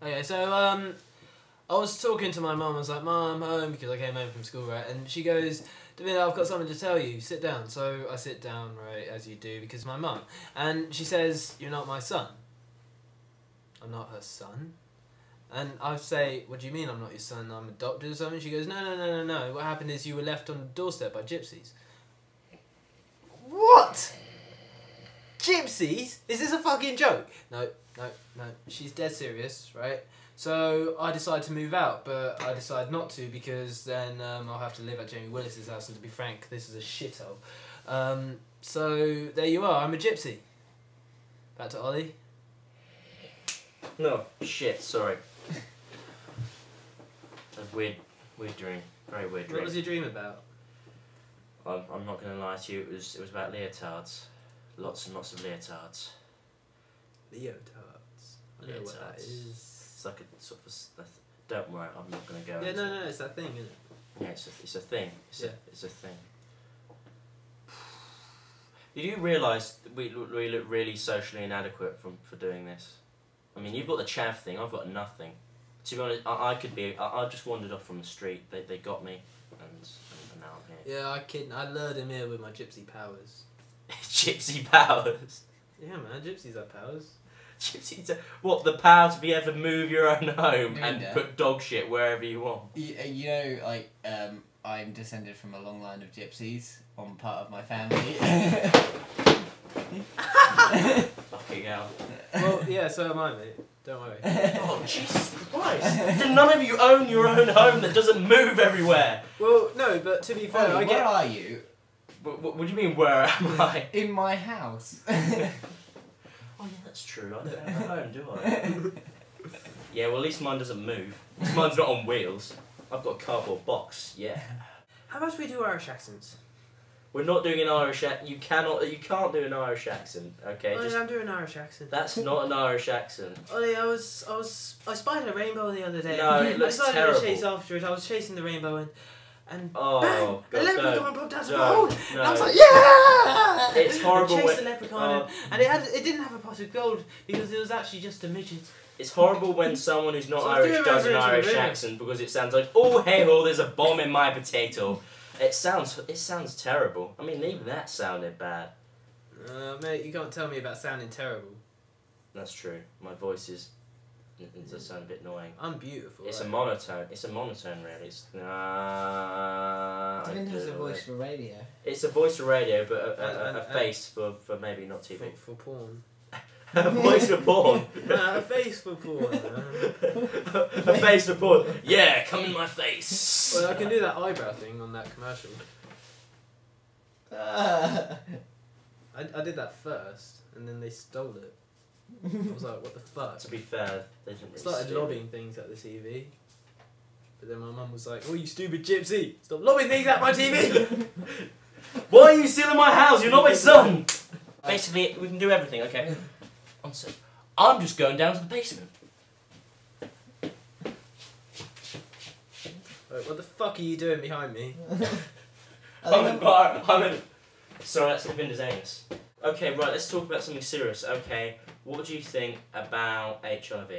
Okay, so I was talking to my mum. I was like, "Mum, I'm home," because I came home from school, right? And she goes, "Devinder, I've got something to tell you. Sit down." So I sit down, right, as you do, because my mum. And she says, "You're not my son." I'm not her son. And I say, "What do you mean I'm not your son? I'm adopted or something?" She goes, No. What happened is you were left on the doorstep by gypsies." What? Gypsies? Is this a fucking joke? No. She's dead serious, right? So I decided to move out, but I decided not to because then I'll have to live at Jamie Willis's house, and to be frank, this is a shithole. So there you are, I'm a gypsy. Back to Ollie. No, shit, sorry. A weird dream. Very weird dream. What was your dream about? I'm not gonna lie to you, it was about leotards. Lots and lots of leotards. Leotards. I don't know what that is. It's like a sort of don't worry, I'm not gonna go. Yeah, no, it's that thing, isn't it? Yeah, it's a thing. It's a thing. Did you realise that we look really socially inadequate for doing this? I mean, you've got the chav thing, I've got nothing. To be honest, I just wandered off from the street. They got me, and now I'm here. Yeah, I kid. I lured him here with my gypsy powers. Gypsy powers. Yeah, man, gypsies have powers. Gypsies. What, the power to be able to move your own home and Devinder. put dog shit wherever you want? You know, like, I'm descended from a long line of gypsies on part of my family. Fucking hell. Well, yeah, so am I, mate. Don't worry. Oh, Jesus Christ. Do none of you own your own home that doesn't move everywhere? Well, no, but to be fair, Ollie, I get... where are you? What do you mean, where am I? In my house. Oh, yeah, that's true. I don't have a home, do I? Yeah, well, at least mine doesn't move. At least mine's not on wheels. I've got a cardboard box, yeah. How about we do Irish accents? We're not doing an Irish accent. You can't do an Irish accent, okay? Ollie, I'm doing an Irish accent. That's not an Irish accent. Ollie, I spied a rainbow the other day. No, it looks I decided terrible. to chase after it. I was chasing the rainbow and Oh, bang! A God, leprechaun popped out of the don't, hole. no. And I was like, yeah! It's horrible I chased when- the leprechaun and it didn't have a pot of gold because it was actually just a midget. It's horrible when someone who's not So Irish do does an remember Irish to the accent because it sounds like, oh hey ho, there's a bomb in my potato. It sounds terrible. I mean, even that sounded bad. Mate, you can't tell me about sounding terrible. That's true. My voice it does sound a bit annoying. I'm beautiful. It's right? a monotone. It's a monotone, really. It's Devinder has a voice for radio. It's a voice for radio, but a And- face for maybe not TV. For porn. A voice for porn. Nah, a face for porn. A face for porn. Yeah, come in my face. Well, I can do that eyebrow thing on that commercial. I did that first, and then they stole it. I was like, what the fuck? To be fair, they didn't I really started steal it. lobbing things at the TV. But then my mum was like, oh, you stupid gypsy! Stop lobbing things at my TV! Why are you still in my house? You're not my son! Basically, we can do everything, okay? One sec. I'm just going down to the basement. Wait, what the fuck are you doing behind me? I'm in... Sorry, that's Devinder's anus. Okay, right, let's talk about something serious. Okay, what do you think about HIV?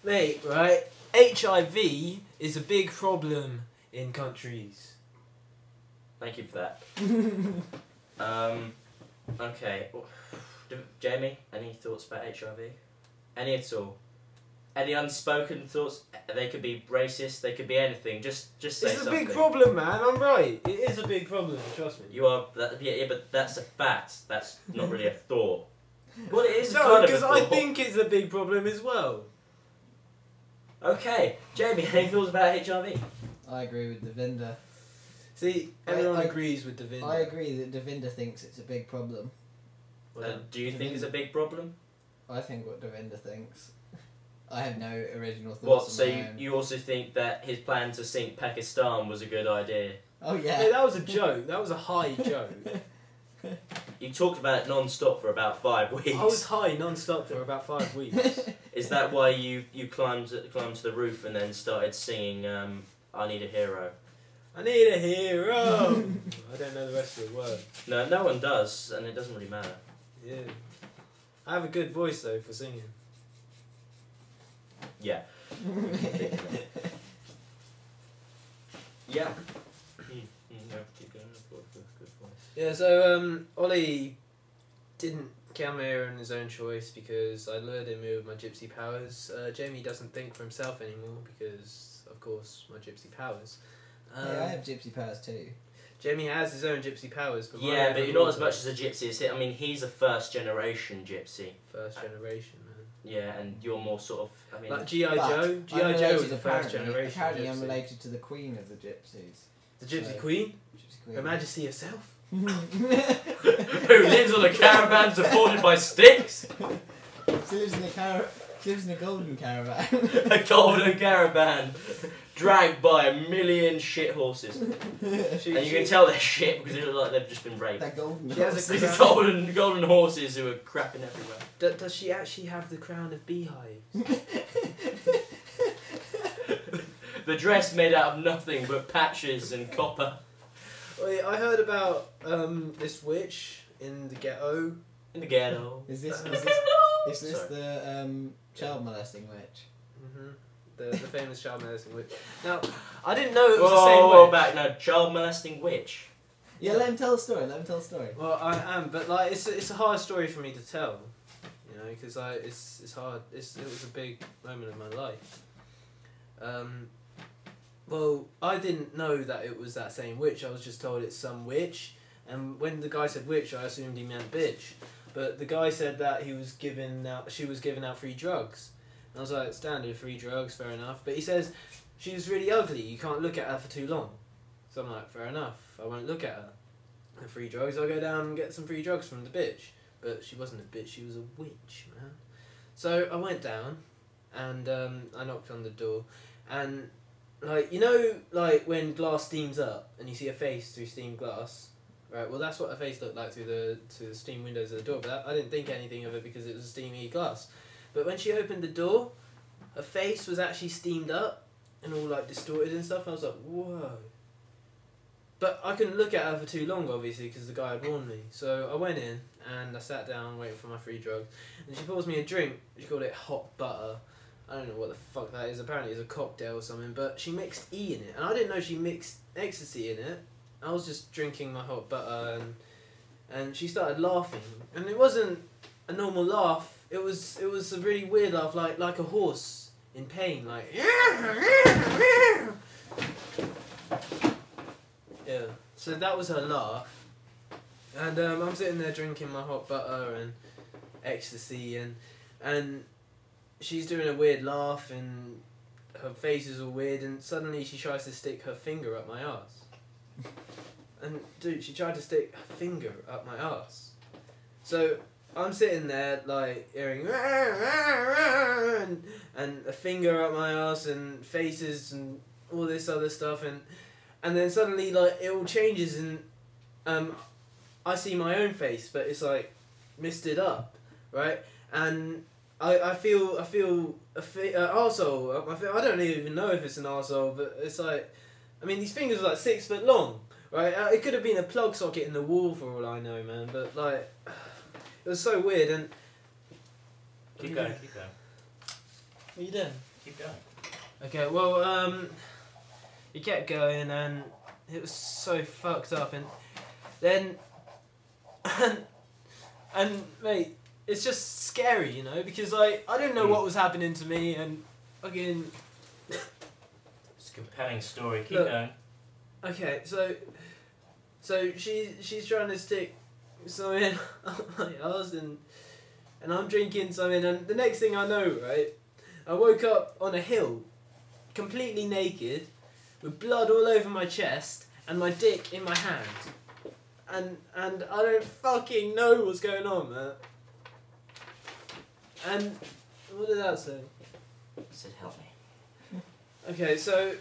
Mate, right? HIV is a big problem in countries. Thank you for that. Okay. Jamie, any thoughts about HIV? Any at all? Any unspoken thoughts? They could be racist, they could be anything. Just say It's something. a big problem, man. I'm right. It is a big problem. Trust me. You are, yeah, but that's a fact. That's not really a thought. Well, it is No, kind of a because I thought. think it's a big problem as well. Okay, Jamie, any thoughts about HIV? I agree with Devinder. See, everyone I- agrees with Devinder. I agree that Devinder thinks it's a big problem. Well, Do you think it's a big problem? I think what Devinder thinks. I have no original thoughts. What, of so my own. you also think that his plan to sink Pakistan was a good idea? Oh yeah, yeah. that was a joke. That was a high joke. You talked about it non-stop for about 5 weeks. I was high non-stop for about 5 weeks. Is that why you climbed to the roof and then started singing I Need a Hero? I need a hero! I don't know the rest of the word. No, no one does, and it doesn't really matter. Yeah. I have a good voice though for singing. Yeah. Yeah. No, keep going. Good voice. Yeah, so Ollie didn't come here on his own choice because I lured him with my gypsy powers. Jamie doesn't think for himself anymore because, of course, my gypsy powers. Yeah, I have gypsy powers too. Jamie has his own gypsy powers, but Yeah, but you're not as much as a gypsy as him. I mean, he's a first generation gypsy. First generation, man. Yeah, and you're more sort of. I mean, Like G.I. Joe. G.I. Joe was the first generation. Apparently, gypsy. I'm related to the queen of the gypsies. The Gypsy So- Queen? Gypsy queen. Her Majesty herself? who lives on a caravan supported by sticks? She lives in a She lives in a golden caravan. A golden caravan, dragged by 1,000,000 shit horses, and you can tell they're shit because they look like they've just been raped. They're golden. She has a These crown. golden horses who are crapping everywhere. Does she actually have the crown of beehives? The dress made out of nothing but patches and copper. Wait, I heard about this witch in the ghetto. In the ghetto. Is this Sorry. the child molesting witch? Mm-hmm. The famous child molesting witch. Now, I didn't know it was the Whoa, same whoa, witch. back. No, child molesting witch. Yeah, let him tell the story. Let him tell the story. Well, I am, but like it's a hard story for me to tell, you know, because it's hard. It was a big moment of my life. Well, I didn't know that it was that same witch. I was just told it's some witch, and when the guy said witch, I assumed he meant bitch. But the guy said that she was giving out free drugs, and I was like, standard free drugs, fair enough. But he says she was really ugly. You can't look at her for too long. So I'm like, fair enough. I won't look at her. And free drugs, I'll go down and get some free drugs from the bitch. But she wasn't a bitch, she was a witch, man. So I went down, and I knocked on the door, and like, you know, like when glass steams up and you see a face through steamed glass, right? Well, that's what her face looked like through the steam windows of the door. But I didn't think anything of it because it was a steamy glass. But when she opened the door, her face was actually steamed up and all like distorted and stuff. And I was like, whoa. But I couldn't look at her for too long, obviously, because the guy had warned me. So I went in and I sat down waiting for my free drugs. And she pours me a drink. She called it hot butter. I don't know what the fuck that is. Apparently it's a cocktail or something. But she mixed E in it. And I didn't know she mixed ecstasy in it. I was just drinking my hot butter and she started laughing. And it wasn't a normal laugh. It was a really weird laugh, like a horse in pain. Like... Yeah, so that was her laugh, and I'm sitting there drinking my hot butter and ecstasy, and she's doing a weird laugh, and her face is all weird, and suddenly she tries to stick her finger up my arse. And dude, she tried to stick her finger up my arse. So I'm sitting there like hearing and a finger up my arse and faces and all this other stuff, and then suddenly, like, it all changes, and I see my own face, but it's like misted up, right? And I feel arsehole. I don't even know if it's an arsehole, but it's like, I mean, these fingers are like 6 foot long, right? It could have been a plug socket in the wall for all I know, man. But like, it was so weird. And Keep going. what are you doing? Keep going. Okay, well, he kept going, and it was so fucked up, and then, and mate, it's just scary, you know, because like I didn't know what was happening to me, and fucking. It's a compelling story. Keep Look. going. Okay, so she's trying to stick something up my arse, and I'm drinking something, and the next thing I know, right, I woke up on a hill, completely naked, with blood all over my chest and my dick in my hand, and I don't fucking know what's going on, man. And what did that say? I said, help me. Okay, so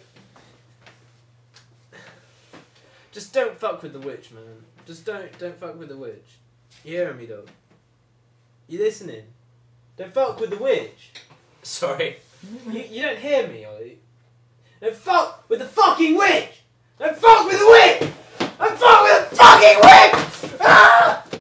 just don't fuck with the witch, man. Just don't fuck with the witch. You hearing me, though? You listening? Don't fuck with the witch. Sorry. You don't hear me, Ollie. Don't fuck with the fucking witch! Don't fuck with the witch! Don't fuck with the fucking witch! Ah!